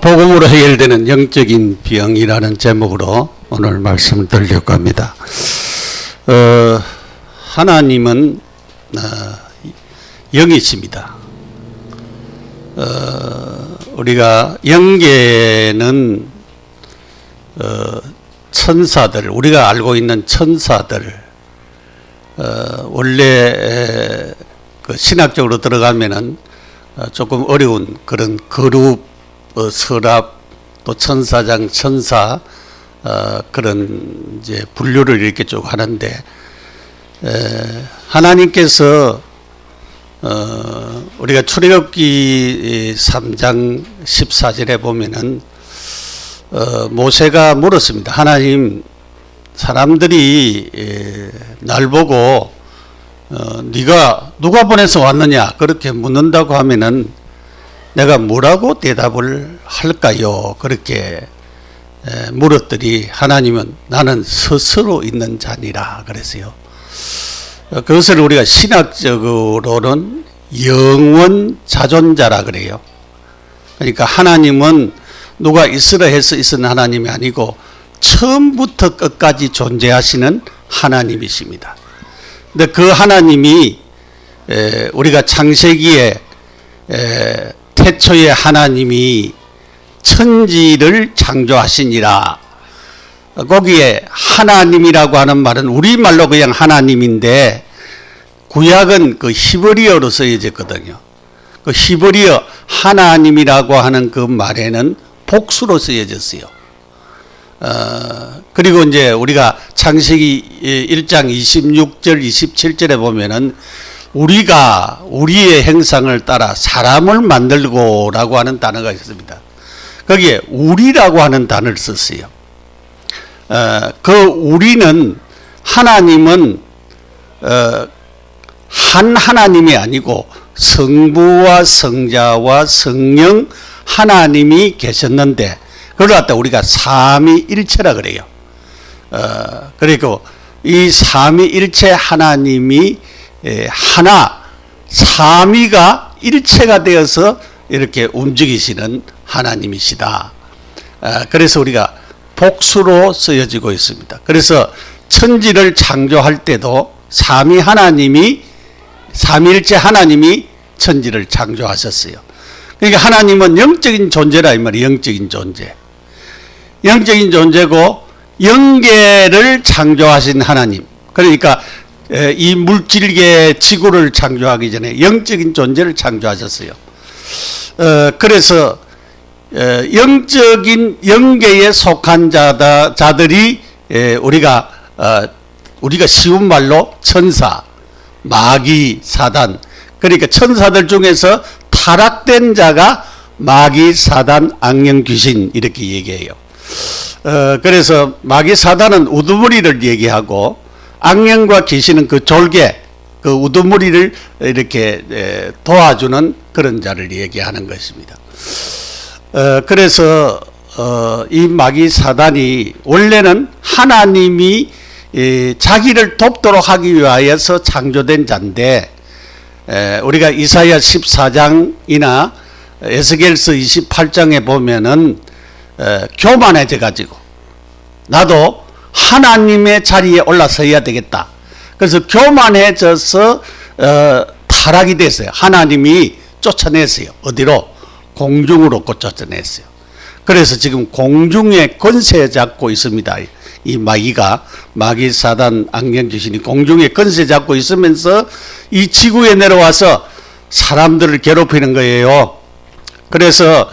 복음으로 해결되는 영적인 병이라는 제목으로 오늘 말씀을 드리려고 합니다. 하나님은 영이십니다. 우리가 영계는 천사들, 우리가 알고 있는 천사들, 원래 그 신학적으로 들어가면은 조금 어려운 그런 거룩, 서랍, 또 천사장, 천사, 그런 이제 분류를 이렇게 쭉 하는데, 하나님께서 우리가 출애굽기 3장 14절에 보면은 모세가 물었습니다. 하나님, 사람들이 날 보고 네가 누가 보내서 왔느냐 그렇게 묻는다고 하면은 내가 뭐라고 대답을 할까요? 그렇게 물었더니 하나님은 나는 스스로 있는 자니라 그랬어요. 그것을 우리가 신학적으로는 영원 자존자라 그래요. 그러니까 하나님은 누가 있으라 해서 있은 하나님이 아니고 처음부터 끝까지 존재하시는 하나님이십니다. 근데 그 하나님이 우리가 창세기에 태초에 하나님이 천지를 창조하시니라. 거기에 하나님이라고 하는 말은 우리말로 그냥 하나님인데 구약은 그 히브리어로 쓰여졌거든요. 그 히브리어 하나님이라고 하는 그 말에는 복수로 쓰여졌어요. 그리고 이제 우리가 창세기 1장 26절 27절에 보면은 우리가 우리의 형상을 따라 사람을 만들고 라고 하는 단어가 있습니다. 거기에 우리라고 하는 단어를 썼어요. 그 우리는 하나님은 한 하나님이 아니고 성부와 성자와 성령 하나님이 계셨는데 그걸 갖다 우리가 삼위일체라 그래요. 그리고 이 삼위일체 하나님이 하나, 삼위가 일체가 되어서 이렇게 움직이시는 하나님이시다. 그래서 우리가 복수로 쓰여지고 있습니다. 그래서 천지를 창조할 때도 삼위일체 하나님이 천지를 창조하셨어요. 그러니까 하나님은 영적인 존재라 이 말이에요. 영적인 존재. 영적인 존재고 영계를 창조하신 하나님. 그러니까 이 물질계 지구를 창조하기 전에 영적인 존재를 창조하셨어요. 그래서 영적인 영계에 속한 자들이 우리가 쉬운 말로 천사, 마귀, 사단. 그러니까 천사들 중에서 타락된 자가 마귀, 사단, 악령, 귀신 이렇게 얘기해요. 그래서 마귀, 사단은 우두머리를 얘기하고 악령과 귀신은 그 졸개, 그 우두머리를 이렇게 도와주는 그런 자를 얘기하는 것입니다. 그래서 이 마귀 사단이 원래는 하나님이 자기를 돕도록 하기 위하여서 창조된 자인데 우리가 이사야 14장이나 에스겔서 28장에 보면은 교만해져 가지고 나도 하나님의 자리에 올라서야 되겠다. 그래서 교만해져서 타락이 됐어요. 하나님이 쫓아냈어요. 어디로? 공중으로 쫓아냈어요. 그래서 지금 공중에 권세 잡고 있습니다. 이 마귀가, 마귀, 사단, 악령, 귀신이 공중에 권세 잡고 있으면서 이 지구에 내려와서 사람들을 괴롭히는 거예요. 그래서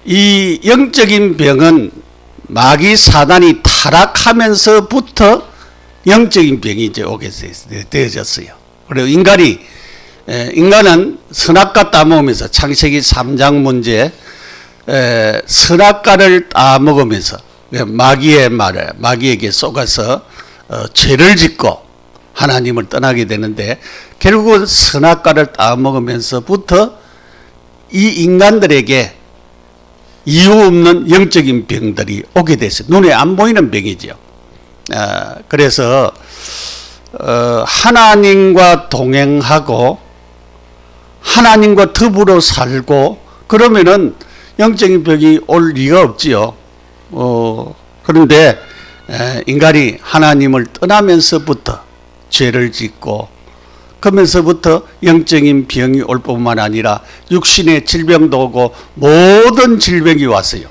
이 영적인 병은 마귀 사단이 타락하면서부터 영적인 병이 이제 오게 되어졌어요. 그리고 인간은 선악과 따먹으면서 창세기 3장 문제 선악과를 따먹으면서 마귀에게 속아서 죄를 짓고 하나님을 떠나게 되는데 결국은 선악과를 따먹으면서부터 이 인간들에게 이유 없는 영적인 병들이 오게 됐어요. 눈에 안 보이는 병이죠. 그래서 하나님과 동행하고 하나님과 더불어 살고 그러면은 영적인 병이 올 리가 없지요. 그런데 인간이 하나님을 떠나면서부터 죄를 짓고 그러면서부터 영적인 병이 올 뿐만 아니라 육신의 질병도 오고 모든 질병이 왔어요.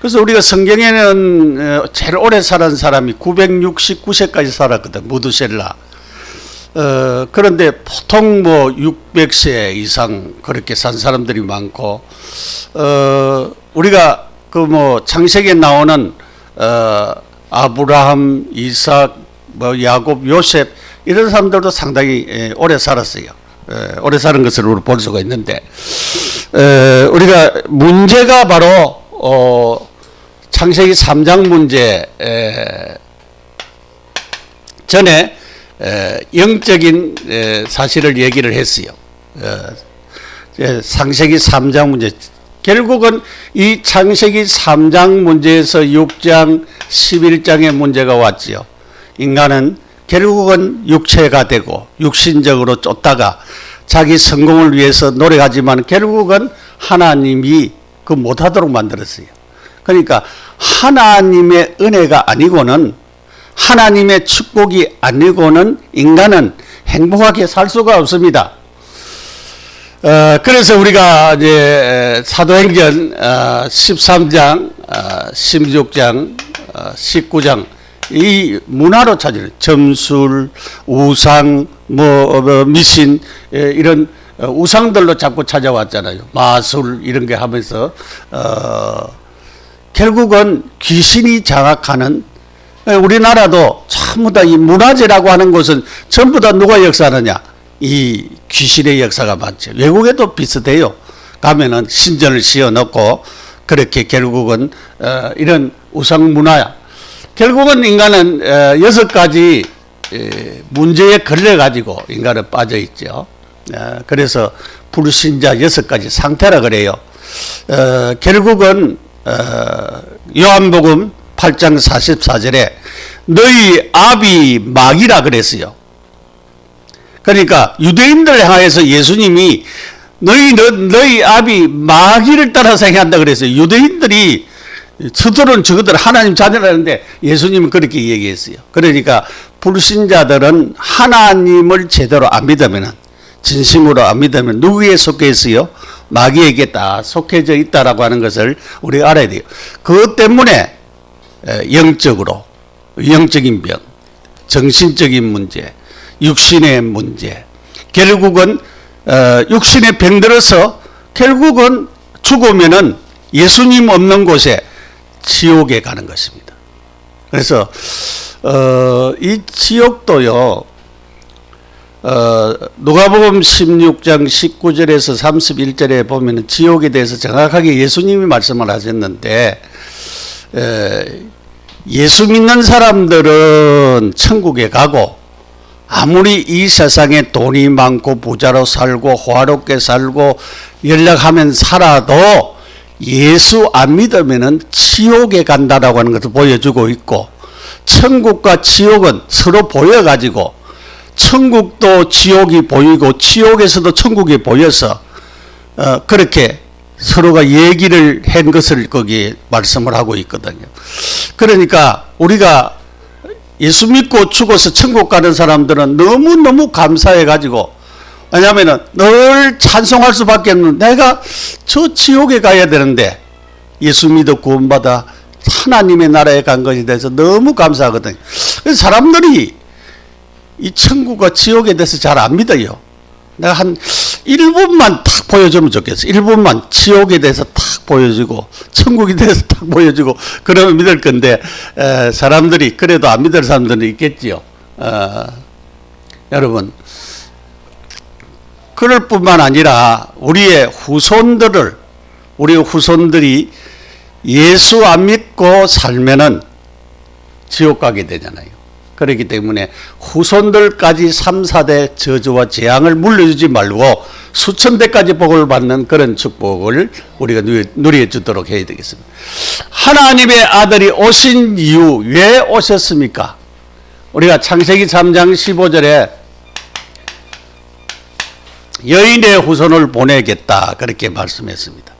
그래서 우리가 성경에는 제일 오래 살은 사람이 969세까지 살았거든. 무드셀라. 그런데 보통 뭐 600세 이상 그렇게 산 사람들이 많고, 우리가 그 뭐 창세기에 나오는 아브라함, 이삭, 뭐 야곱, 요셉 이런 사람들도 상당히 오래 살았어요. 오래 사는 것을 우리 볼 수가 있는데, 우리가 문제가 바로 창세기 3장 문제 전에 영적인 사실을 얘기를 했어요. 창세기 3장 문제. 결국은 이 창세기 3장 문제에서 6장 11장의 문제가 왔지요. 인간은 결국은 육체가 되고 육신적으로 쫓다가 자기 성공을 위해서 노력하지만 결국은 하나님이 그 못하도록 만들었어요. 그러니까 하나님의 은혜가 아니고는, 하나님의 축복이 아니고는 인간은 행복하게 살 수가 없습니다. 그래서 우리가 이제 사도행전 13장, 16장, 19장 이 문화로 찾는 점술, 우상, 미신 이런 우상들로 자꾸 찾아왔잖아요. 마술 이런 게 하면서 결국은 귀신이 장악하는, 우리나라도 전부 다 이 문화재라고 하는 것은 전부 다 누가 역사하느냐? 이 귀신의 역사가 많죠. 외국에도 비슷해요. 가면은 신전을 씌워놓고 그렇게 결국은 이런 우상 문화야. 결국은 인간은 6가지 문제에 걸려가지고 인간은 빠져있죠. 그래서 불신자 6가지 상태라 그래요. 결국은 요한복음 8장 44절에 너희 아비 마귀라 그랬어요. 그러니까 유대인들 향해서 예수님이 너희 아비 마귀를 따라서 행한다 그랬어요. 유대인들이 서들은 저것들 하나님 자녀라는데 예수님은 그렇게 얘기했어요. 그러니까 불신자들은 하나님을 제대로 안 믿으면, 진심으로 안 믿으면 누구에 속해 있어요? 마귀에게 다 속해져 있다라고 하는 것을 우리가 알아야 돼요. 그것 때문에 영적으로, 영적인 병, 정신적인 문제, 육신의 문제, 결국은 육신의 병들어서 결국은 죽으면은 예수님 없는 곳에 지옥에 가는 것입니다. 그래서 이 지옥도요, 누가복음 16장 19절에서 31절에 보면 지옥에 대해서 정확하게 예수님이 말씀을 하셨는데, 예수 믿는 사람들은 천국에 가고 아무리 이 세상에 돈이 많고 부자로 살고 호화롭게 살고 연락하면 살아도 예수 안 믿으면은 지옥에 간다라고 하는 것을 보여주고 있고, 천국과 지옥은 서로 보여가지고 천국도 지옥이 보이고 지옥에서도 천국이 보여서 그렇게 서로가 얘기를 한 것을 거기에 말씀을 하고 있거든요. 그러니까 우리가 예수 믿고 죽어서 천국 가는 사람들은 너무너무 감사해가지고, 왜냐하면 늘 찬송할 수밖에 없는, 내가 저 지옥에 가야 되는데 예수 믿어 구원받아 하나님의 나라에 간 것에 대해서 너무 감사하거든요. 그래서 사람들이 이 천국과 지옥에 대해서 잘 안 믿어요. 내가 한 1분만 탁 보여주면 좋겠어. 1분만 지옥에 대해서 탁 보여주고 천국에 대해서 탁 보여주고 그러면 믿을 건데, 사람들이 그래도 안 믿을 사람들은 있겠지요. 여러분, 그럴 뿐만 아니라 우리의 후손들이 예수 안 믿고 살면은 지옥 가게 되잖아요. 그렇기 때문에 후손들까지 3, 4대 저주와 재앙을 물려주지 말고 수천 대까지 복을 받는 그런 축복을 우리가 누려주도록 해야 되겠습니다. 하나님의 아들이 오신 이유, 왜 오셨습니까? 우리가 창세기 3장 15절에 여인의 후손을 보내겠다 그렇게 말씀했습니다.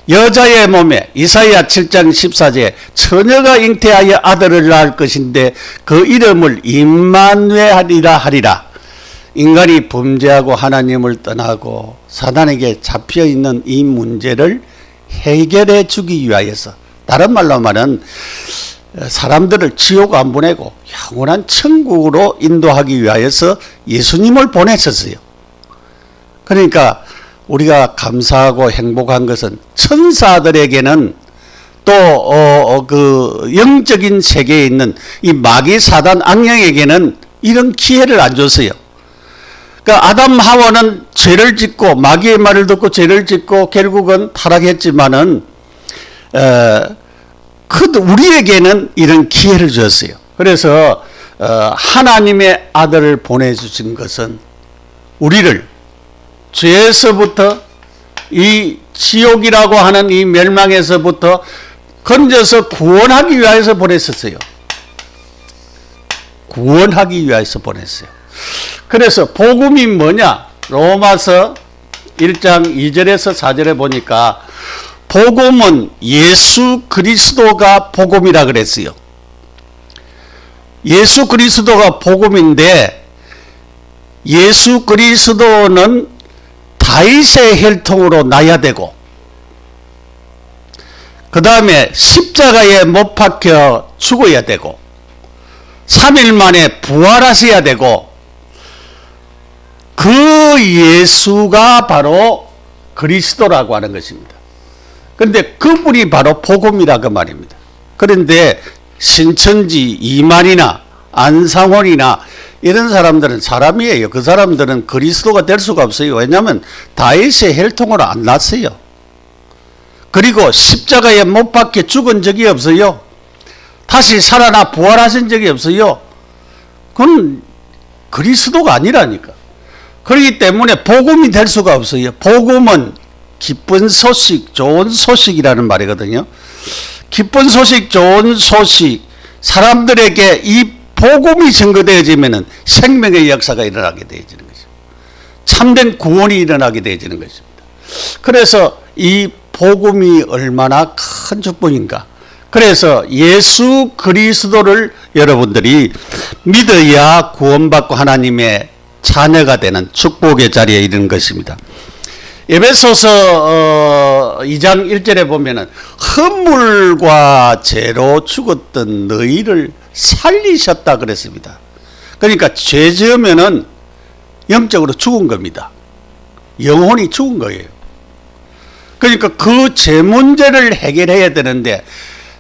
여자의 몸에 이사야 7장 14절 처녀가 잉태하여 아들을 낳을 것인데 그 이름을 임마누엘이라 하리라. 인간이 범죄하고 하나님을 떠나고 사단에게 잡혀있는 이 문제를 해결해 주기 위하여서, 다른 말로 말하면 사람들을 지옥 안 보내고 영원한 천국으로 인도하기 위하여서 예수님을 보내셨어요. 그러니까 우리가 감사하고 행복한 것은 천사들에게는 또 그 영적인 세계에 있는 이 마귀 사단 악령에게는 이런 기회를 안 줬어요. 그러니까 아담 하와는 죄를 짓고 마귀의 말을 듣고 죄를 짓고 결국은 타락했지만은 우리에게는 이런 기회를 줬어요. 그래서 하나님의 아들을 보내주신 것은 우리를 죄에서부터, 이 지옥이라고 하는 이 멸망에서부터 건져서 구원하기 위해서 보냈었어요. 구원하기 위해서 보냈어요. 그래서 복음이 뭐냐? 로마서 1장 2절에서 4절에 보니까 복음은 예수 그리스도가 복음이라 그랬어요. 예수 그리스도가 복음인데, 예수 그리스도는 다윗의 혈통으로 나야 되고, 그 다음에 십자가에 못 박혀 죽어야 되고, 3일 만에 부활하셔야 되고, 그 예수가 바로 그리스도라고 하는 것입니다. 그런데 그분이 바로 복음이라고 말입니다. 그런데 신천지 이만이나 안상원이나 이런 사람들은 사람이에요. 그 사람들은 그리스도가 될 수가 없어요. 왜냐하면 다윗의 혈통으로 안 났어요. 그리고 십자가에 못 박혀 죽은 적이 없어요. 다시 살아나 부활하신 적이 없어요. 그건 그리스도가 아니라니까. 그렇기 때문에 복음이 될 수가 없어요. 복음은 기쁜 소식, 좋은 소식이라는 말이거든요. 기쁜 소식, 좋은 소식, 사람들에게 이 복음이 증거되어지면 생명의 역사가 일어나게 되어지는 것입니다. 참된 구원이 일어나게 되어지는 것입니다. 그래서 이 복음이 얼마나 큰 축복인가. 그래서 예수 그리스도를 여러분들이 믿어야 구원받고 하나님의 자녀가 되는 축복의 자리에 이르는 것입니다. 에베소서 2장 1절에 보면은 허물과 죄로 죽었던 너희를 살리셨다 그랬습니다. 그러니까 죄 지으면은 영적으로 죽은 겁니다. 영혼이 죽은 거예요. 그러니까 그 죄 문제를 해결해야 되는데,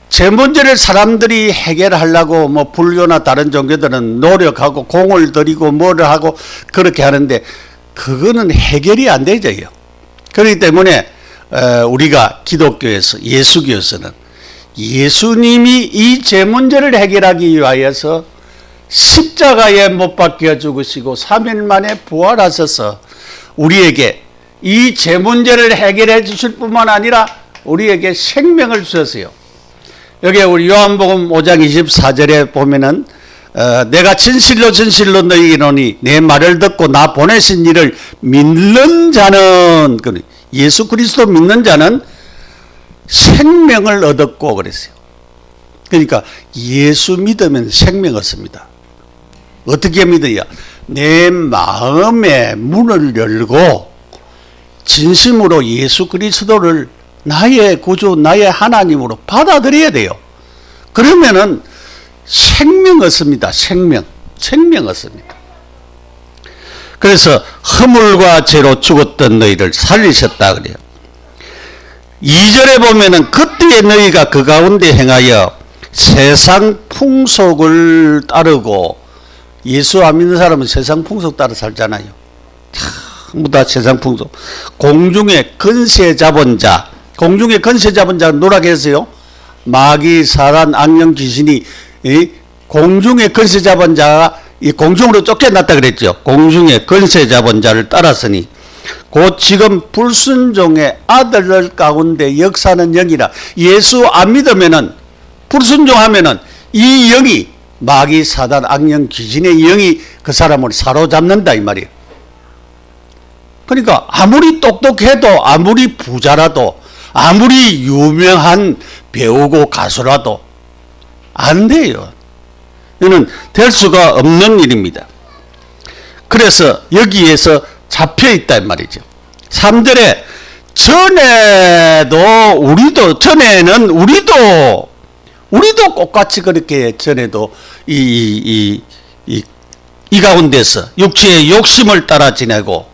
죄 문제를 사람들이 해결하려고 뭐 불교나 다른 종교들은 노력하고 공을 들이고 뭐를 하고 그렇게 하는데 그거는 해결이 안 되죠. 그렇기 때문에 우리가 기독교에서, 예수교에서는 예수님이 이 죄 문제를 해결하기 위하여서 십자가에 못 박혀 죽으시고 3일 만에 부활하셔서 우리에게 이 죄 문제를 해결해 주실 뿐만 아니라 우리에게 생명을 주셨어요. 여기 우리 요한복음 5장 24절에 보면은 내가 진실로 진실로 너희에게 이르노니 내 말을 듣고 나 보내신 이를 믿는 자는, 예수 그리스도 믿는 자는 생명을 얻었고 그랬어요. 그러니까 예수 믿으면 생명 얻습니다. 어떻게 믿어야? 내 마음의 문을 열고 진심으로 예수 그리스도를 나의 구주, 나의 하나님으로 받아들여야 돼요. 그러면은 생명 얻습니다. 생명 얻습니다. 그래서 허물과 죄로 죽었던 너희를 살리셨다 그래요. 2절에 보면은 그때에 너희가 그 가운데 행하여 세상 풍속을 따르고, 예수 안 믿는 사람은 세상 풍속 따라 살잖아요. 전부 다 세상 풍속. 공중에 건세 잡은 자, 공중에 건세 잡은 자는 누라고 했어요? 마귀, 사단, 악령, 귀신이 공중에 건세 잡은 자가 이 공중으로 쫓겨났다 그랬죠. 공중에 건세 잡은 자를 따랐으니 곧 지금 불순종의 아들들 가운데 역사는 영이라. 예수 안 믿으면은, 불순종하면은 이 영이, 마귀, 사단, 악령, 귀신의 영이 그 사람을 사로잡는다 이 말이에요. 그러니까 아무리 똑똑해도, 아무리 부자라도, 아무리 유명한 배우고 가수라도 안 돼요. 이는 될 수가 없는 일입니다. 그래서 여기에서 잡혀 있다 이 말이죠. 3절에 전에도 우리도 똑같이 그렇게 전에도 이 가운데서 육체의 욕심을 따라 지내고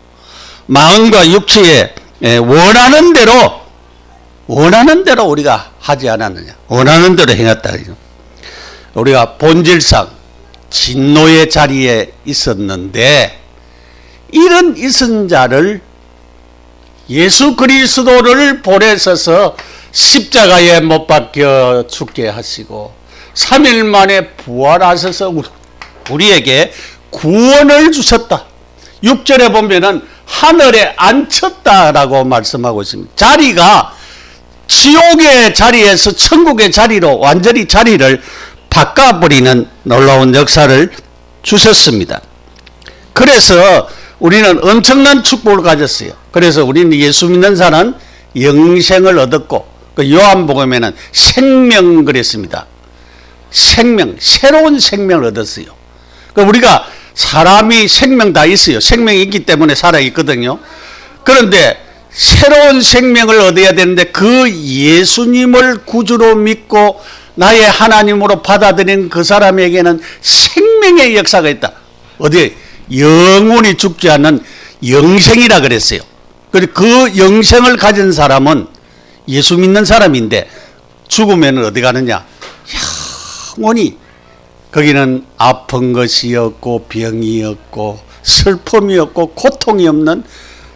마음과 육체의 원하는 대로 우리가 하지 않았느냐. 원하는 대로 행했다. 우리가 본질상 진노의 자리에 있었는데 이런 있은 자를 예수 그리스도를 보내셔서 십자가에 못 박혀 죽게 하시고 3일 만에 부활하셔서 우리에게 구원을 주셨다. 6절에 보면은 하늘에 앉혔다라고 말씀하고 있습니다. 자리가 지옥의 자리에서 천국의 자리로 완전히 자리를 바꿔버리는 놀라운 역사를 주셨습니다. 그래서 우리는 엄청난 축복을 가졌어요. 그래서 우리는 예수 믿는 자는 영생을 얻었고, 그 요한복음에는 생명 그랬습니다. 생명, 새로운 생명을 얻었어요. 그 우리가 사람이 생명 다 있어요. 생명이 있기 때문에 살아있거든요. 그런데 새로운 생명을 얻어야 되는데 그 예수님을 구주로 믿고 나의 하나님으로 받아들인 그 사람에게는 생명의 역사가 있다. 어디에? 영원히 죽지 않는 영생이라 그랬어요. 그 영생을 가진 사람은 예수 믿는 사람인데 죽으면 어디 가느냐? 영원히. 거기는 아픈 것이 없고 병이 없고 슬픔이 없고 고통이 없는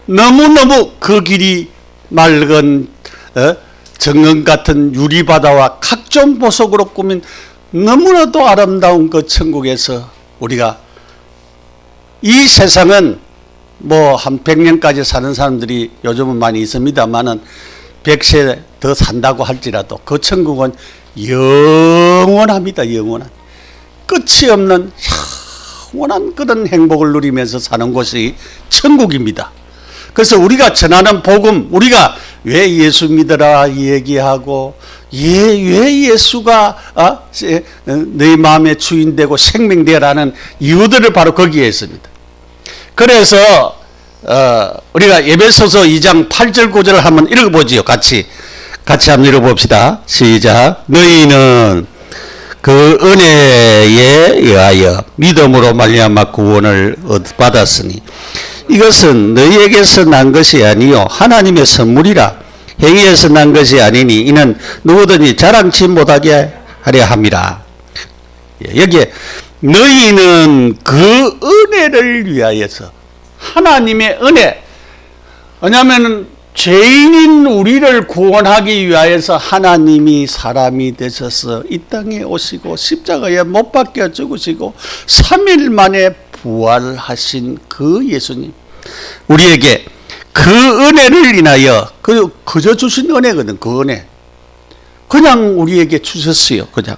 너무너무 그 길이 맑은 정금 같은 유리바다와 각종 보석으로 꾸민 너무나도 아름다운 그 천국에서 우리가 이 세상은 뭐 한 100년까지 사는 사람들이 요즘은 많이 있습니다만은 100세 더 산다고 할지라도 그 천국은 영원합니다. 영원한. 끝이 없는 영원한 그런 행복을 누리면서 사는 곳이 천국입니다. 그래서 우리가 전하는 복음, 우리가 왜 예수 믿어라 얘기하고 왜 예수가 너희 마음의 주인 되고 생명 되라는 이유들을 바로 거기에 있습니다. 그래서 우리가 에베소서 2장 8절 9절을 한번 읽어보지요. 같이 한번 읽어봅시다. 시작. 너희는 그 은혜에 의하여 믿음으로 말미암아 구원을 받았으니 이것은 너희에게서 난 것이 아니요 하나님의 선물이라. 행위에서 난 것이 아니니 이는 누구든지 자랑치 못하게 하려 함이라. 여기에 너희는 그 은혜를 위하여서, 하나님의 은혜. 왜냐하면 죄인인 우리를 구원하기 위하여서 하나님이 사람이 되셔서 이 땅에 오시고 십자가에 못 박혀 죽으시고 3일 만에 부활하신 그 예수님, 우리에게 그 은혜를 인하여, 그저 주신 은혜거든. 그 은혜 그냥 우리에게 주셨어요. 그냥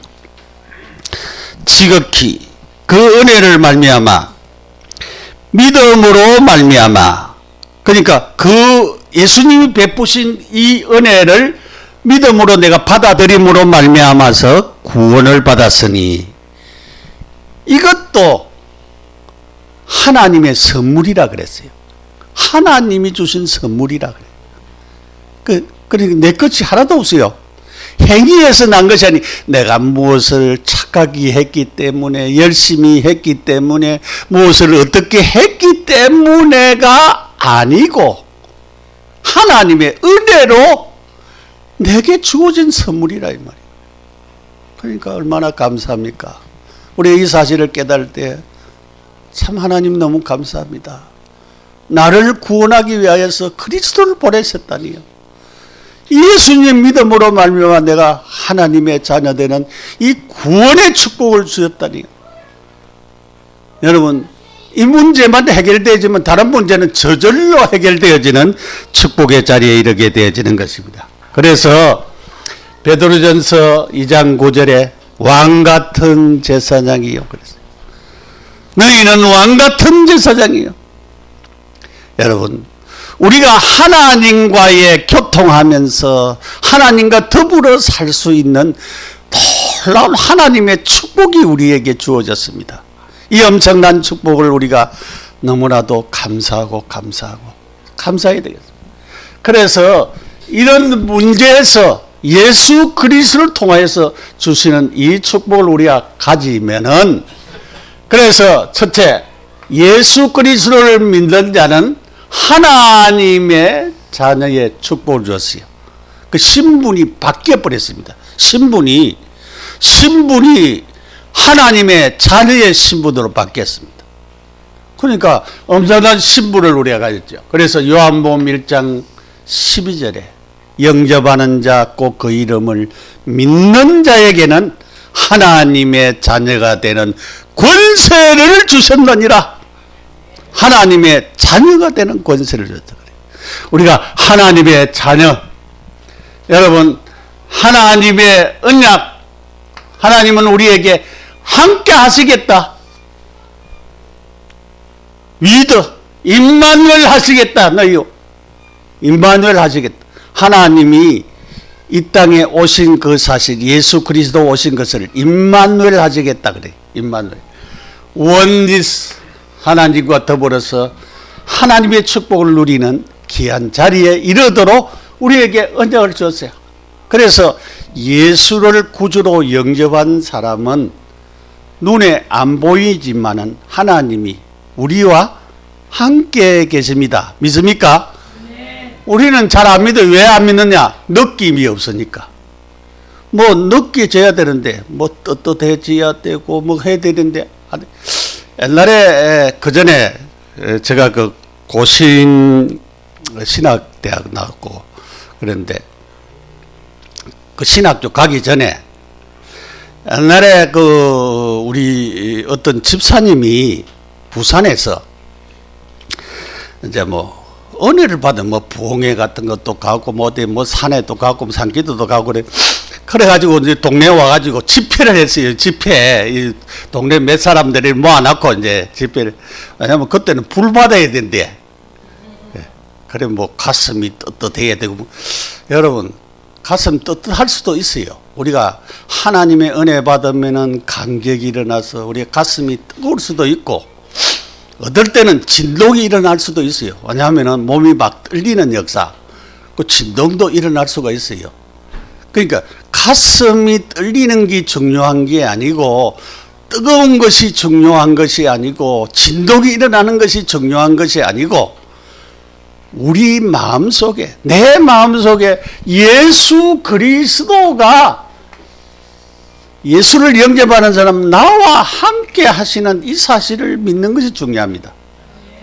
지극히 그 은혜를 말미암아 믿음으로 말미암아, 그러니까 그 예수님이 베푸신 이 은혜를 믿음으로 내가 받아들임으로 말미암아서 구원을 받았으니 이것도 하나님의 선물이라 그랬어요. 하나님이 주신 선물이라 그래요. 그러니까 내 것이 하나도 없어요. 행위에서 난 것이 아니, 내가 무엇을 착하게 했기 때문에, 열심히 했기 때문에, 무엇을 어떻게 했기 때문에가 아니고 하나님의 은혜로 내게 주어진 선물이라 이 말이에요. 그러니까 얼마나 감사합니까? 우리 이 사실을 깨달을 때 참 하나님 너무 감사합니다. 나를 구원하기 위하여서 그리스도를 보내셨다니요. 예수님 믿음으로 말미암아 내가 하나님의 자녀되는 이 구원의 축복을 주셨다니요. 여러분, 이 문제만 해결되어지면 다른 문제는 저절로 해결되어지는 축복의 자리에 이르게 되어지는 것입니다. 그래서 베드로전서 2장 9절에 왕같은 제사장이요 그랬어요. 너희는 왕같은 제사장이요. 여러분, 우리가 하나님과의 교통하면서 하나님과 더불어 살 수 있는 놀라운 하나님의 축복이 우리에게 주어졌습니다. 이 엄청난 축복을 우리가 너무나도 감사해야 되겠습니다. 그래서 이런 문제에서 예수 그리스도를 통하여서 주시는 이 축복을 우리가 가지면은, 그래서 첫째, 예수 그리스도를 믿는 자는 하나님의 자녀의 축복을 주었어요. 그 신분이 바뀌어 버렸습니다. 신분이 하나님의 자녀의 신분으로 바뀌었습니다. 그러니까 엄청난 신분을 우리가 가졌죠. 그래서 요한복음 1장 12절에 영접하는 자 곧 그 이름을 믿는 자에게는 하나님의 자녀가 되는 권세를 주셨느니라. 하나님의 자녀가 되는 권세를 줬다. 우리가 하나님의 자녀, 여러분, 하나님의 언약, 하나님은 우리에게 함께 하시겠다. 믿어. 임마누엘 하시겠다. 너희요. 임마누엘 하시겠다. 하나님이 이 땅에 오신 그 사실, 예수 그리스도 오신 것을 임마누엘 하시겠다 그래. 임마누엘. 원리스, 하나님과 더불어서 하나님의 축복을 누리는 귀한 자리에 이르도록 우리에게 언약을 주었어요. 그래서 예수를 구주로 영접한 사람은 눈에 안 보이지만은 하나님이 우리와 함께 계십니다. 믿습니까? 네. 우리는 잘 안 믿어요. 왜 안 믿느냐? 느낌이 없으니까. 뭐 느껴져야 되는데, 뭐 떳떳해져야 되고 뭐 해야 되는데. 옛날에 그 전에 제가 그 고신 신학대학 나왔고 그런데 그 신학교 가기 전에 옛날에 그 우리 어떤 집사님이 부산에서 이제 뭐 은혜를 받은 뭐 부흥회 같은 것도 가고 뭐 어디 뭐 산에도 가고 산기도도 가고 그래가지고 이제 동네에 와가지고 집회를 했어요. 집회. 이 동네 몇 사람들이 모아놓고 이제 집회를. 왜냐면 그때는 불 받아야 된대. 그래 뭐 가슴이 떳떳해야 되고 뭐. 여러분 가슴 떳떳할 수도 있어요. 우리가 하나님의 은혜 받으면은 감격이 일어나서 우리 가슴이 뜨거울 수도 있고 어떨 때는 진동이 일어날 수도 있어요. 왜냐하면은 몸이 막 떨리는 역사, 그 진동도 일어날 수가 있어요. 그러니까 가슴이 떨리는 게 중요한 게 아니고 뜨거운 것이 중요한 것이 아니고 진동이 일어나는 것이 중요한 것이 아니고 우리 마음속에, 내 마음속에 예수 그리스도가, 예수를 영접하는 사람, 나와 함께 하시는 이 사실을 믿는 것이 중요합니다.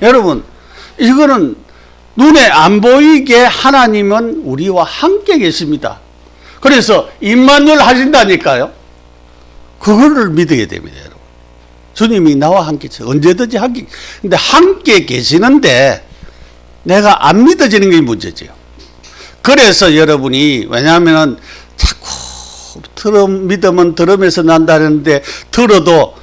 여러분, 이거는 눈에 안 보이게 하나님은 우리와 함께 계십니다. 그래서 임마누엘 하신다니까요. 그거를 믿어야 됩니다, 여러분. 주님이 나와 함께, 언제든지 함께. 근데 함께 계시는데 내가 안 믿어지는 게 문제죠. 그래서 여러분이, 왜냐하면 자꾸 믿음은 들음에서 난다는데 들어도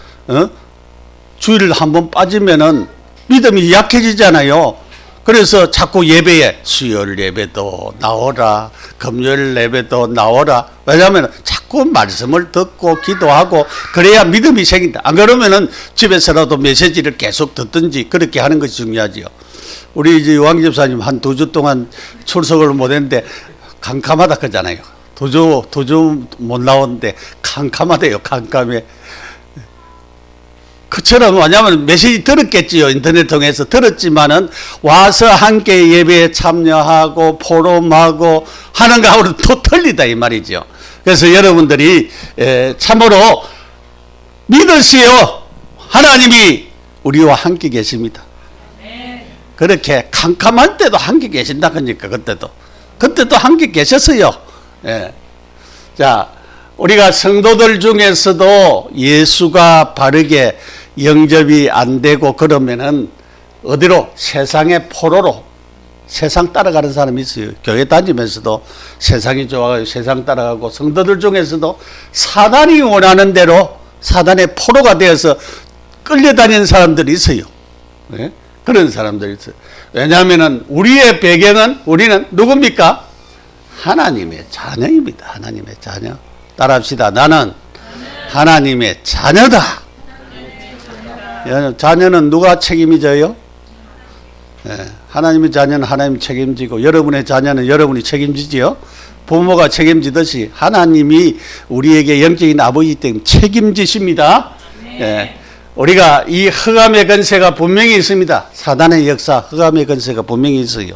주의를 한번 빠지면은 믿음이 약해지잖아요. 그래서 자꾸 예배에 수요일 예배도 나오라, 금요일 예배도 나오라. 왜냐하면 자꾸 말씀을 듣고 기도하고 그래야 믿음이 생긴다. 안 그러면은 집에서라도 메시지를 계속 듣든지 그렇게 하는 것이 중요하지요. 우리 이제 왕 집사님 한 2주 동안 출석을 못했는데 캄캄하다 그러잖아요. 도저 못 나오는데 캄캄하대요. 캄캄해. 그처럼, 왜냐하면 메시지 들었겠지요. 인터넷 통해서 들었지만은 와서 함께 예배에 참여하고 포럼하고 하는 거하고는 또 틀리다 이 말이죠. 그래서 여러분들이 참으로 믿으시오. 하나님이 우리와 함께 계십니다. 그렇게 캄캄한 때도 함께 계신다 그러니까 그때도 함께 계셨어요. 예. 자, 우리가 성도들 중에서도 예수가 바르게 영접이 안 되고 그러면은 어디로? 세상의 포로로, 세상 따라가는 사람이 있어요. 교회 다니면서도 세상이 좋아가지고 세상 따라가고, 성도들 중에서도 사단이 원하는 대로 사단의 포로가 되어서 끌려다니는 사람들이 있어요. 예? 그런 사람들이 있어요. 왜냐하면 우리의 배경은 우리는 누굽니까? 하나님의 자녀입니다. 하나님의 자녀. 따라합시다. 나는 하나님의 자녀다. 자녀는 누가 책임이 져요? 하나님의 자녀는 하나님이 책임지고 여러분의 자녀는 여러분이 책임지지요. 부모가 책임지듯이 하나님이 우리에게 영적인 아버지 때문에 책임지십니다. 우리가 이 흑암의 권세가 분명히 있습니다. 사단의 역사, 흑암의 권세가 분명히 있어요.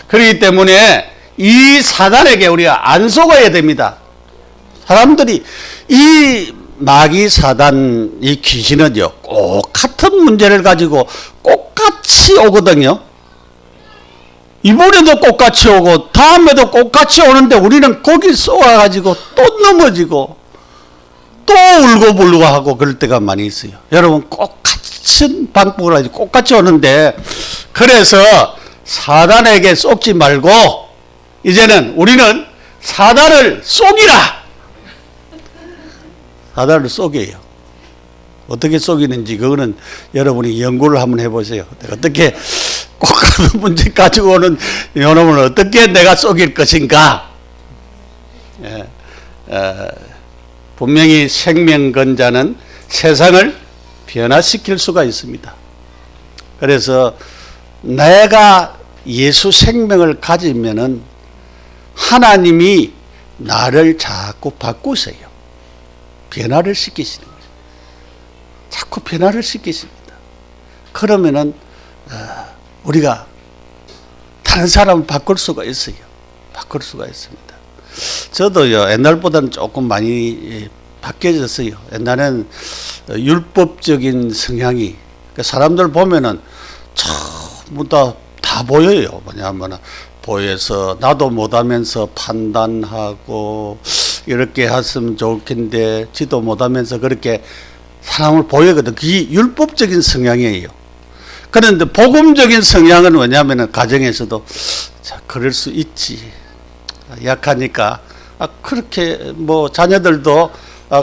그렇기 때문에 이 사단에게 우리가 안 속아야 됩니다. 사람들이 이 마귀 사단 이 귀신은요 꼭 같은 문제를 가지고 똑같이 오거든요. 이번에도 똑같이 오고 다음에도 똑같이 오는데 우리는 거기 쏘아가지고 또 넘어지고 또 울고불고 하고 그럴 때가 많이 있어요. 여러분 꼭 같은 방법을 가지고 똑같이 오는데, 그래서 사단에게 속지 말고 이제는 우리는 사단을 속이라. 사단을 속여요. 어떻게 속이는지 그거는 여러분이 연구를 한번 해보세요. 어떻게 꼭 같은 문제 가지고 오는 여러분을 어떻게 내가 속일 것인가. 분명히 생명건자는 세상을 변화시킬 수가 있습니다. 그래서 내가 예수 생명을 가지면은 하나님이 나를 자꾸 바꾸세요. 변화를 시키시는 거예요. 자꾸 변화를 시키십니다. 그러면은 우리가 다른 사람을 바꿀 수가 있어요. 바꿀 수가 있습니다. 저도요 옛날보다는 조금 많이 바뀌어졌어요. 옛날에는 율법적인 성향이, 사람들 보면은 전부 다 보여요. 뭐냐면 보여서 나도 못하면서 판단하고 이렇게 했으면 좋겠는데 지도 못하면서 그렇게 사람을 보여거든. 그게 율법적인 성향이에요. 그런데 복음적인 성향은 뭐냐면은 가정에서도 자, 그럴 수 있지. 약하니까 그렇게 뭐 자녀들도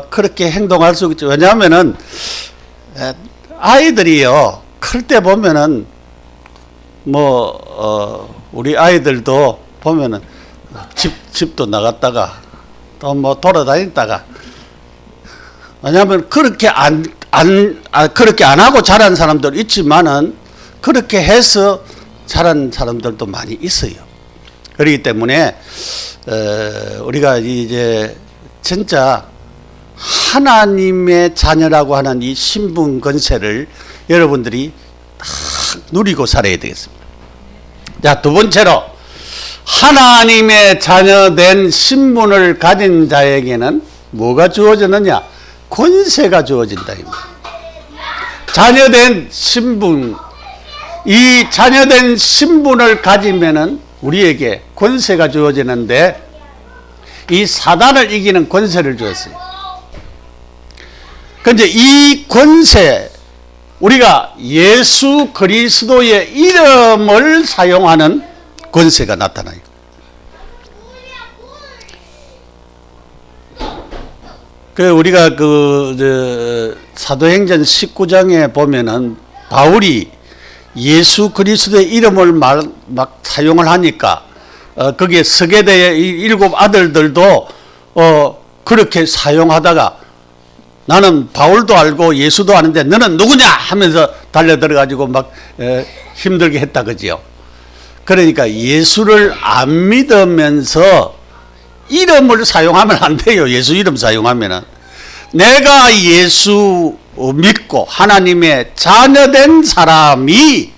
그렇게 행동할 수 있죠. 왜냐하면은 아이들이요 클 때 보면은 우리 아이들도 보면은 집도 나갔다가 또 뭐 돌아다녔다가, 왜냐하면 그렇게 그렇게 안 하고 자란 사람들 있지만은 그렇게 해서 자란 사람들도 많이 있어요. 그렇기 때문에 우리가 이제 진짜 하나님의 자녀라고 하는 이 신분 권세를 여러분들이 딱 누리고 살아야 되겠습니다. 자, 두 번째로 하나님의 자녀된 신분을 가진 자에게는 뭐가 주어졌느냐? 권세가 주어진다. 자녀된 신분, 이 자녀된 신분을 가지면은 우리에게 권세가 주어지는데, 이 사단을 이기는 권세를 주었어요. 근데 이 권세, 우리가 예수 그리스도의 이름을 사용하는 권세가 나타나요. 그 우리가 사도행전 19장에 보면은 바울이 예수 그리스도의 이름을 막 사용을 하니까 거기에 서게대의 7 아들들도 그렇게 사용하다가 나는 바울도 알고 예수도 아는데 너는 누구냐 하면서 달려들어가지고 막 힘들게 했다 그지요. 그러니까 예수를 안 믿으면서 이름을 사용하면 안 돼요. 예수 이름 사용하면은. 내가 예수 믿고 하나님의 자녀된 사람이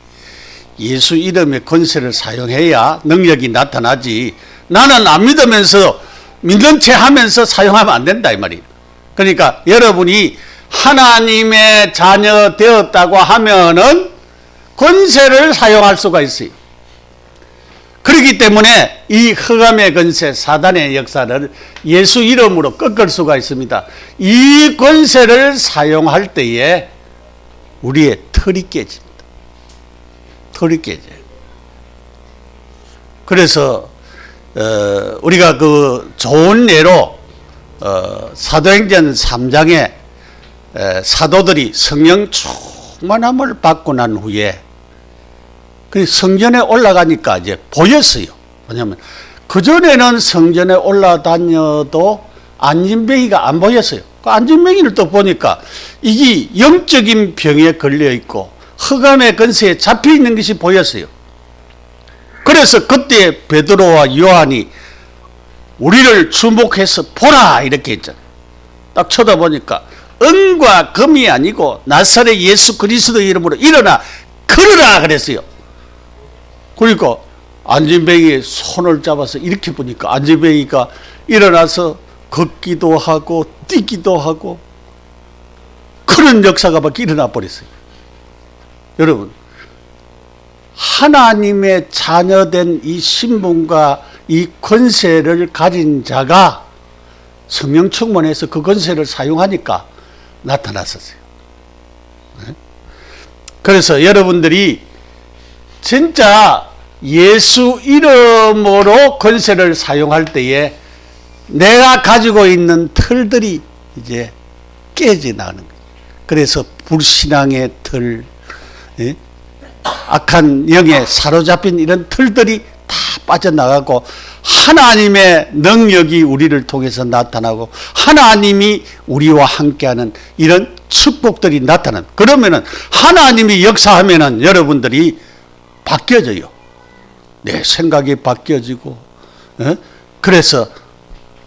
예수 이름의 권세를 사용해야 능력이 나타나지, 나는 안 믿으면서 믿는 체 하면서 사용하면 안 된다 이 말이에요. 그러니까 여러분이 하나님의 자녀 되었다고 하면은 권세를 사용할 수가 있어요. 그렇기 때문에 이 흑암의 권세, 사단의 역사를 예수 이름으로 꺾을 수가 있습니다. 이 권세를 사용할 때에 우리의 털이 깨집니다. 털이 깨져요. 그래서 우리가 그 좋은 예로 사도행전 3장에 사도들이 성령 충만함을 받고 난 후에 그 성전에 올라가니까 이제 보였어요. 왜냐하면 그전에는 성전에 올라다녀도 안진뱅이가 안 보였어요. 그 안진뱅이를 또 보니까 이게 영적인 병에 걸려 있고 흑암의 근세에 잡혀 있는 것이 보였어요. 그래서 그때 베드로와 요한이 우리를 주목해서 보라 이렇게 했잖아요. 딱 쳐다보니까 은과 금이 아니고 나사렛 예수 그리스도 이름으로 일어나 걸으라 그랬어요. 그러니까 안진뱅이의 손을 잡아서 이렇게 보니까 안진뱅이가 일어나서 걷기도 하고 뛰기도 하고 그런 역사가 막 일어나 버렸어요. 여러분, 하나님의 자녀된 이 신분과 이 권세를 가진 자가 성령 충만해서 그 권세를 사용하니까 나타났었어요. 그래서 여러분들이 진짜 예수 이름으로 권세를 사용할 때에 내가 가지고 있는 틀들이 이제 깨져나가는 거예요. 그래서 불신앙의 틀, 악한 영에 사로잡힌 이런 틀들이 다 빠져나가고 하나님의 능력이 우리를 통해서 나타나고 하나님이 우리와 함께하는 이런 축복들이 나타나는, 그러면은 하나님이 역사하면은 여러분들이 바뀌어져요. 내 생각이 바뀌어지고 그래서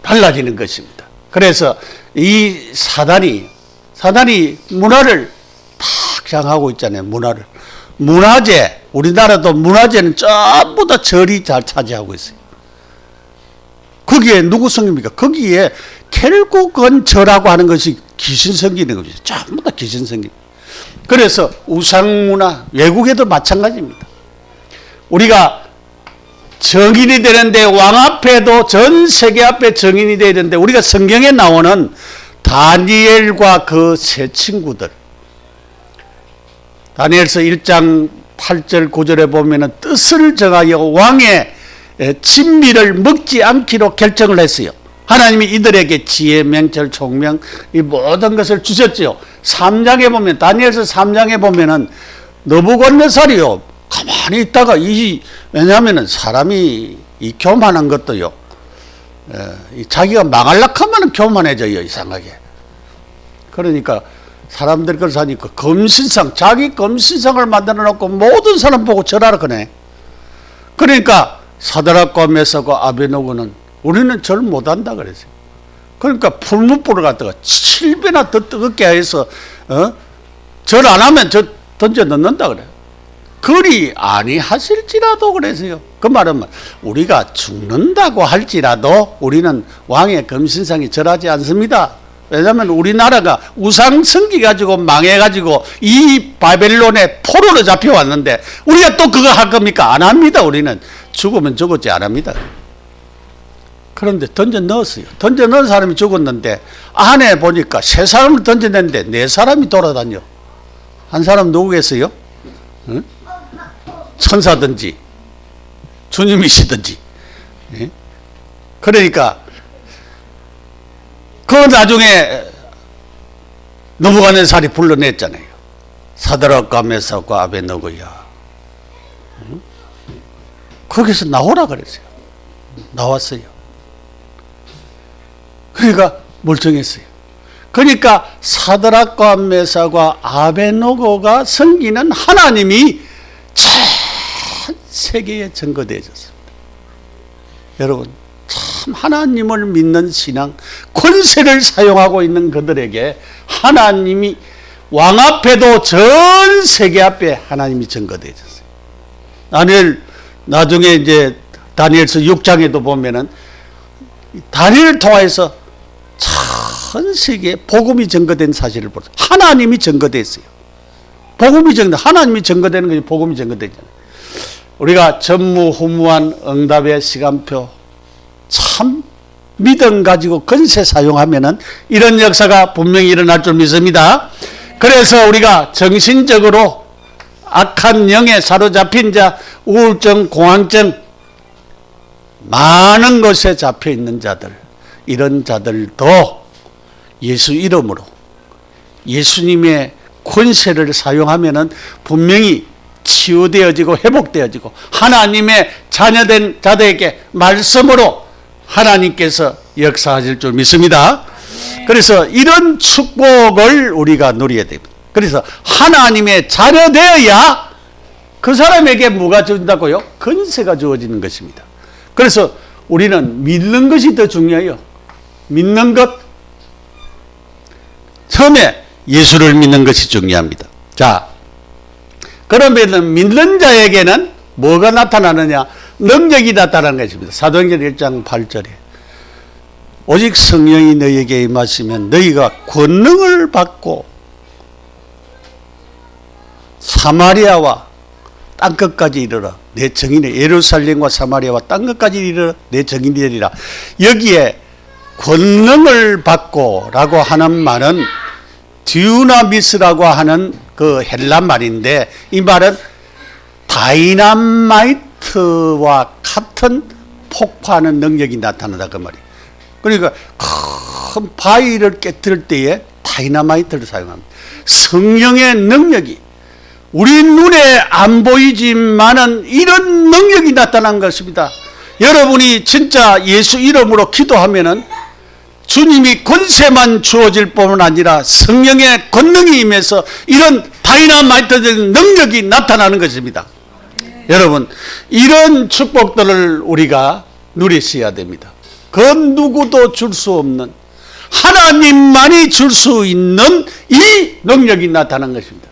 달라지는 것입니다. 그래서 이 사단이 문화를 탁 장하고 있잖아요. 문화재, 우리나라도 문화재는 전부 다 절이 잘 차지하고 있어요. 거기에 누구 섬깁니까? 거기에 결국은 절하고 하는 것이 귀신 섬기는 것이죠. 전부 다 귀신 섬기는. 그래서 우상문화, 외국에도 마찬가지입니다. 우리가 정인이 되는데 왕 앞에도 전 세계 앞에 정인이 되어야 되는데 우리가 성경에 나오는 다니엘과 그 세 친구들, 다니엘서 1장 8절 9절에 보면은 뜻을 정하여 왕의 진미를 먹지 않기로 결정을 했어요. 하나님이 이들에게 지혜, 명철, 총명 이 모든 것을 주셨지요. 3장에 보면, 다니엘서 3장에 보면은 느부갓네살이요 가만히 있다가 왜냐하면은 사람이 이 교만한 것도요, 자기가 망하려고 하면 교만해져요, 이상하게. 그러니까 사람들 그걸 사니까 자기 검신상을 만들어 놓고 모든 사람 보고 절하라 그네. 그러니까 사드락과 메사과 아베노고는 우리는 절 못한다 그랬어요. 그러니까 풀무불을 갖다가 7배나 더 뜨겁게 해서 절 안 하면 저 던져 넣는다 그래요. 그리 아니하실지라도 그래서요. 그 말은 우리가 죽는다고 할지라도 우리는 왕의 검신상에 절하지 않습니다. 왜냐하면 우리나라가 우상 섬기가지고 망해가지고 이 바벨론의 포로로 잡혀왔는데 우리가 또 그거 할 겁니까? 안 합니다. 우리는 죽으면 죽었지 안 합니다. 그런데 던져 넣었어요. 던져 넣은 사람이 죽었는데 안에 보니까 세 사람을 던져냈는데 네 사람이 돌아다녀. 한 사람 누구겠어요? 응? 천사든지 주님이시든지. 예? 그러니까 그 나중에 느부갓네살이 불러냈잖아요. 사드락과 메삭과 아베느고야. 응? 거기서 나오라 그랬어요. 나왔어요. 그러니까 멀쩡했어요. 그러니까 사드락과 메삭과 아베느고가 섬기는 하나님이 전 세계에 증거되어졌습니다. 여러분, 참 하나님을 믿는 신앙, 권세를 사용하고 있는 그들에게 하나님이 왕 앞에도 전 세계 앞에 하나님이 증거되어졌어요. 나중에 이제 다니엘서 6장에도 보면은 다니엘을 통해서 전 세계에 복음이 증거된 사실을 보세요. 하나님이 증거됐어요. 하나님이 증거되는 것이 복음이 증거되잖아요. 우리가 전무후무한 응답의 시간표, 참 믿음 가지고 권세 사용하면은 이런 역사가 분명히 일어날 줄 믿습니다. 그래서 우리가 정신적으로 악한 영에 사로잡힌 자, 우울증, 공황증, 많은 것에 잡혀 있는 자들, 이런 자들도 예수 이름으로 예수님의 권세를 사용하면은 분명히 치유되어지고 회복되어지고 하나님의 자녀된 자들에게 말씀으로 하나님께서 역사하실 줄 믿습니다. 그래서 이런 축복을 우리가 누려야 됩니다. 그래서 하나님의 자녀되어야 그 사람에게 뭐가 주어진다고요? 권세가 주어지는 것입니다. 그래서 우리는 믿는 것이 더 중요해요. 믿는 것. 처음에 예수를 믿는 것이 중요합니다. 자, 그러면 믿는 자에게는 뭐가 나타나느냐? 능력이 나타나는 것입니다. 사도행전 1장 8절에 오직 성령이 너희에게 임하시면 너희가 권능을 받고 사마리아와 땅끝까지 이르러 내 증인이 예루살렘과 사마리아와 땅끝까지 이르러 내 증인이 되리라. 여기에 권능을 받고 라고 하는 말은 듀나미스라고 하는 그 헬라 말인데 이 말은 다이나마이트와 같은 폭파하는 능력이 나타나다 그 말이에요. 그러니까 큰 바위를 깨뜨릴 때에 다이나마이트를 사용합니다. 성령의 능력이 우리 눈에 안 보이지만은 이런 능력이 나타난 것입니다. 여러분이 진짜 예수 이름으로 기도하면은 주님이 권세만 주어질 뿐만 아니라 성령의 권능이 임해서 이런 다이나마이트적인 능력이 나타나는 것입니다. 여러분, 이런 축복들을 우리가 누리셔야 됩니다. 그 누구도 줄 수 없는 하나님만이 줄 수 있는 이 능력이 나타난 것입니다.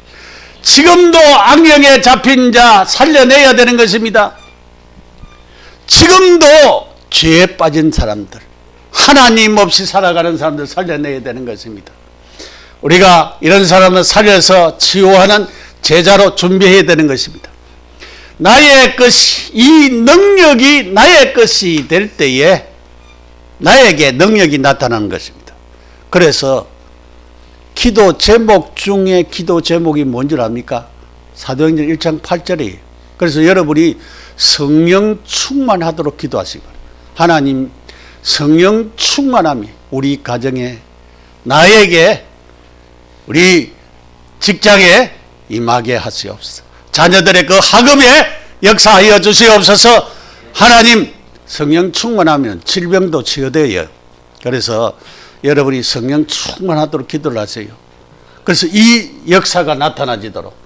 지금도 악령에 잡힌 자 살려내야 되는 것입니다. 지금도 죄에 빠진 사람들, 하나님 없이 살아가는 사람들 살려내야 되는 것입니다. 우리가 이런 사람을 살려서 치유하는 제자로 준비해야 되는 것입니다. 나의 것이, 이 능력이 나의 것이 될 때에 나에게 능력이 나타나는 것입니다. 그래서 기도 제목 중에 기도 제목이 뭔 줄 압니까? 사도행전 1장 8절이에요. 그래서 여러분이 성령 충만하도록 기도하시고, 하나님 성령 충만함이 우리 가정에, 나에게, 우리 직장에 임하게 하시옵소서. 자녀들의 그 학업에 역사하여 주시옵소서. 하나님 성령 충만하면 질병도 치유되어요. 그래서 여러분이 성령 충만하도록 기도를 하세요. 그래서 이 역사가 나타나지도록.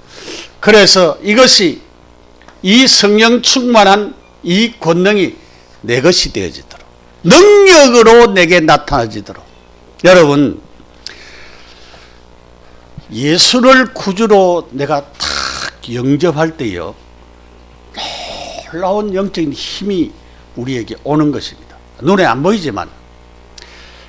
그래서 이것이, 이 성령 충만한 이 권능이 내 것이 되어지도록, 능력으로 내게 나타나지도록. 여러분, 예수를 구주로 내가 딱 영접할 때요, 놀라운 영적인 힘이 우리에게 오는 것입니다. 눈에 안 보이지만.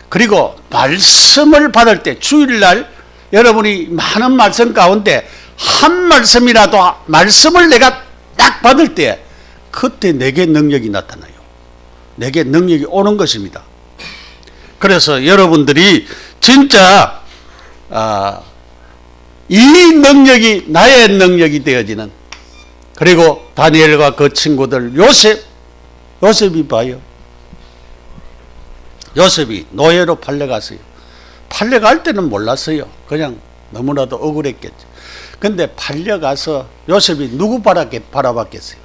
그리고 말씀을 받을 때, 주일날 여러분이 많은 말씀 가운데 한 말씀이라도, 말씀을 내가 딱 받을 때 그때 내게 능력이 나타나요. 내게 능력이 오는 것입니다. 그래서 여러분들이 진짜 이 능력이 나의 능력이 되어지는, 그리고 다니엘과 그 친구들, 요셉이 봐요. 요셉이 노예로 팔려갔어요. 팔려갈 때는 몰랐어요. 그냥 너무나도 억울했겠죠. 근데 팔려가서 요셉이 누구 바라봤겠어요?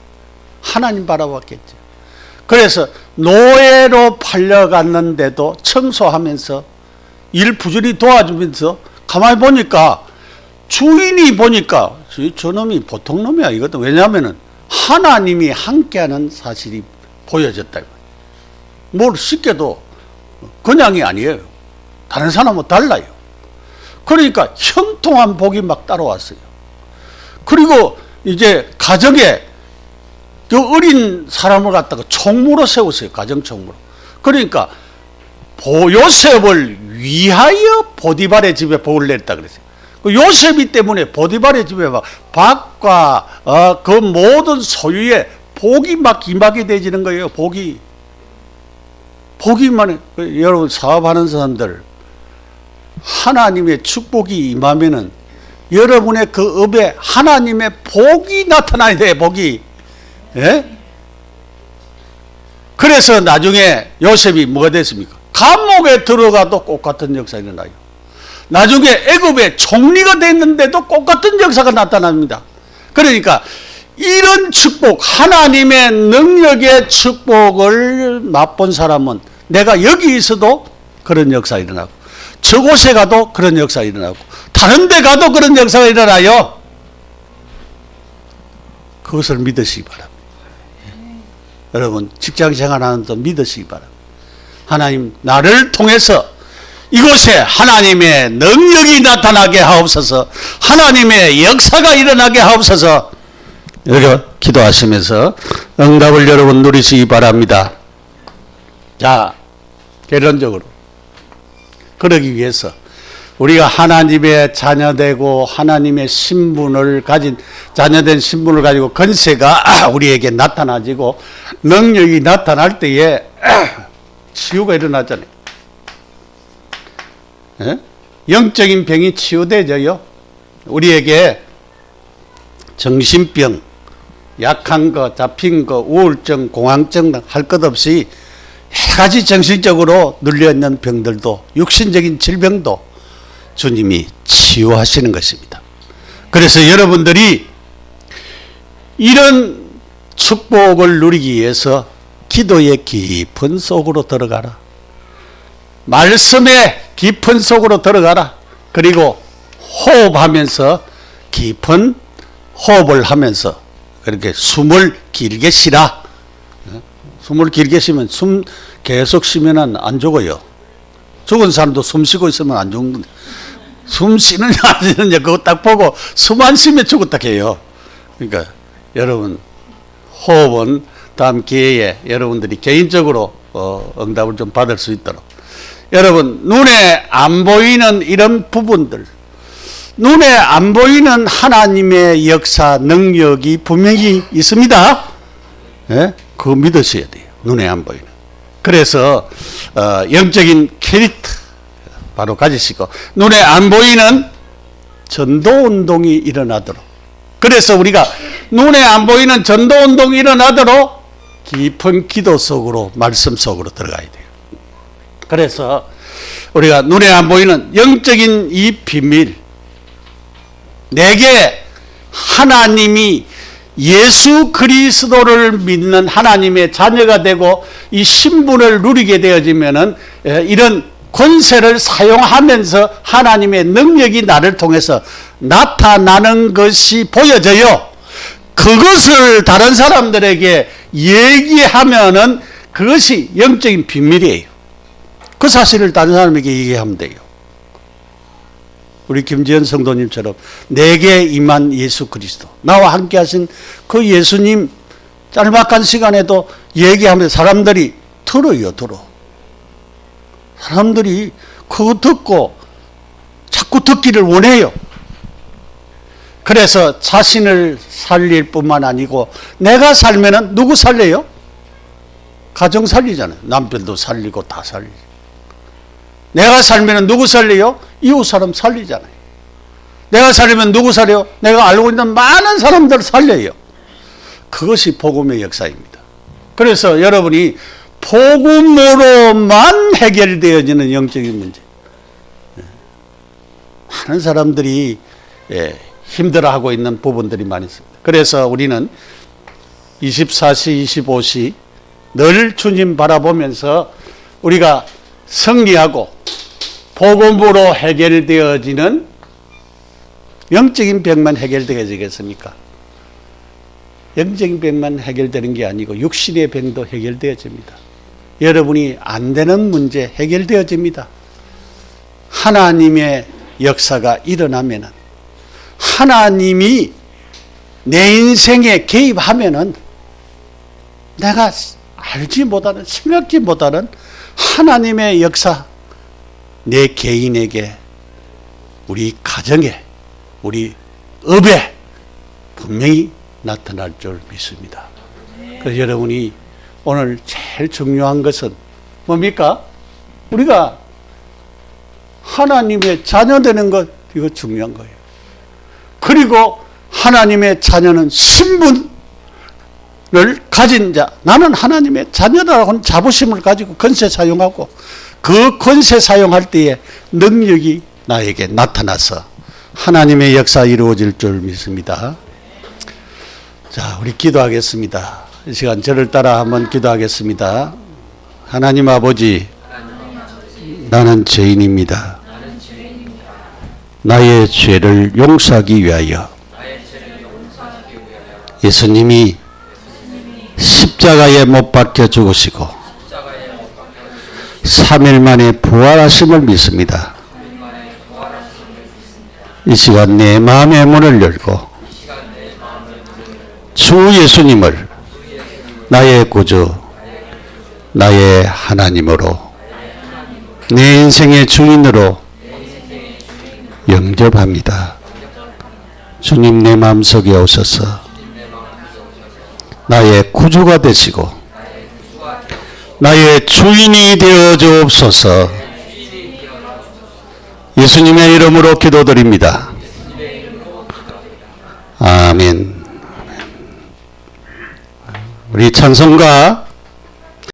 하나님 바라봤겠죠. 그래서 노예로 팔려갔는데도 청소하면서 일 부지런히 도와주면서 가만히 보니까 주인이 보니까 저놈이 보통 놈이야 이거든. 왜냐하면 하나님이 함께하는 사실이 보여졌다. 뭘 쉽게도 그냥이 아니에요. 다른 사람은 달라요. 그러니까 형통한 복이 막 따라왔어요. 그리고 이제 가정에 그 어린 사람을 갖다가 총무로 세웠어요. 가정총무로. 그러니까 요셉을 위하여 보디발의 집에 복을 냈다 그랬어요. 그 요셉이 때문에 보디발의 집에 막 밭과 그 모든 소유에 복이 막 임하게 되지는 거예요. 복이만, 여러분 사업하는 사람들, 하나님의 축복이 임하면은 여러분의 그 업에 하나님의 복이 나타나야 돼. 복이. 예? 그래서 나중에 요셉이 뭐가 됐습니까? 감옥에 들어가도 똑같은 역사가 일어나요. 나중에 애굽의 총리가 됐는데도 똑같은 역사가 나타납니다. 그러니까 이런 축복, 하나님의 능력의 축복을 맛본 사람은 내가 여기 있어도 그런 역사가 일어나고, 저곳에 가도 그런 역사가 일어나고, 다른 데 가도 그런 역사가 일어나요. 그것을 믿으시기 바랍니다. 여러분, 직장 생활하는 도 믿으시기 바랍니다. 하나님, 나를 통해서 이곳에 하나님의 능력이 나타나게 하옵소서, 하나님의 역사가 일어나게 하옵소서. 이렇게 기도하시면서 응답을 여러분 누리시기 바랍니다. 자, 결론적으로 그러기 위해서 우리가 하나님의 자녀되고 하나님의 신분을 가진, 자녀된 신분을 가지고 권세가 우리에게 나타나지고 능력이 나타날 때에 치유가 일어나잖아요. 예? 영적인 병이 치유되져요. 우리에게 정신병, 약한 거, 잡힌 거, 우울증, 공황증 할 것 없이 여러 가지 정신적으로 눌려있는 병들도, 육신적인 질병도 주님이 치유하시는 것입니다. 그래서 여러분들이 이런 축복을 누리기 위해서 기도의 깊은 속으로 들어가라. 말씀의 깊은 속으로 들어가라. 그리고 호흡하면서 깊은 호흡을 하면서 그렇게 숨을 길게 쉬라. 숨을 길게 쉬면 숨 계속 쉬면 안 죽어요. 죽은 사람도 숨 쉬고 있으면 안 죽는 건데, 숨 쉬느냐 안 쉬느냐 그거 딱 보고 숨 안 쉬면 죽었다 해요. 그러니까 여러분, 호흡은 다음 기회에 여러분들이 개인적으로 응답을 좀 받을 수 있도록, 여러분, 눈에 안 보이는 이런 부분들, 눈에 안 보이는 하나님의 역사, 능력이 분명히 있습니다. 예? 그거 믿으셔야 돼요. 눈에 안 보이는. 그래서 영적인 캐릭터 바로 가지시고, 눈에 안 보이는 전도운동이 일어나도록, 그래서 우리가 눈에 안 보이는 전도운동이 일어나도록 깊은 기도 속으로, 말씀 속으로 들어가야 돼요. 그래서 우리가 눈에 안 보이는 영적인 이 비밀, 내게 하나님이 예수 그리스도를 믿는 하나님의 자녀가 되고 이 신분을 누리게 되어지면은 이런 권세를 사용하면서 하나님의 능력이 나를 통해서 나타나는 것이 보여져요. 그것을 다른 사람들에게 얘기하면은 그것이 영적인 비밀이에요. 그 사실을 다른 사람에게 얘기하면 돼요. 우리 김지현 성도님처럼 내게 임한 예수 그리스도, 나와 함께 하신 그 예수님 짤막한 시간에도 얘기하면서 사람들이 들어요. 사람들이 그거 듣고 자꾸 듣기를 원해요. 그래서 자신을 살릴 뿐만 아니고, 내가 살면은 누구 살려요? 가정 살리잖아요. 남편도 살리고 다 살리죠. 내가 살면 누구 살려요? 이웃 사람 살리잖아요. 내가 살리면 누구 살려요? 내가 알고 있는 많은 사람들 살려요. 그것이 복음의 역사입니다. 그래서 여러분이 복음으로만 해결되어지는 영적인 문제, 많은 사람들이 힘들어하고 있는 부분들이 많이 있습니다. 그래서 우리는 24시 25시 늘 주님 바라보면서 우리가 승리하고 복음으로 해결되어지는 영적인 병만 해결되어지겠습니까? 영적인 병만 해결되는 게 아니고 육신의 병도 해결되어집니다. 여러분이 안 되는 문제 해결되어집니다. 하나님의 역사가 일어나면은, 하나님이 내 인생에 개입하면은, 내가 알지 못하는, 생각지 못하는 하나님의 역사, 내 개인에게, 우리 가정에, 우리 업에 분명히 나타날 줄 믿습니다. 그래서 여러분이 오늘 제일 중요한 것은 뭡니까? 우리가 하나님의 자녀 되는 것, 이거 중요한 거예요. 그리고 하나님의 자녀는 신분을 가진 자, 나는 하나님의 자녀라고 하는 자부심을 가지고 권세 사용하고, 그 권세 사용할 때에 능력이 나에게 나타나서 하나님의 역사 이루어질 줄 믿습니다. 자, 우리 기도하겠습니다. 이 시간 저를 따라 한번 기도하겠습니다. 하나님 아버지, 나는 죄인입니다. 나의 죄를 용서하기 위하여 예수님이 십자가에 못 박혀 죽으시고 3일 만에 부활하심을 믿습니다. 이 시간 내 마음의 문을 열고 주 예수님을 나의 구주, 나의 하나님으로 내 인생의 주인으로 영접합니다. 주님 내 마음속에 오셔서 나의 구주가 되시고 나의 주인이 되어 주옵소서. 예수님의 이름으로 기도드립니다. 아멘. 우리 찬송가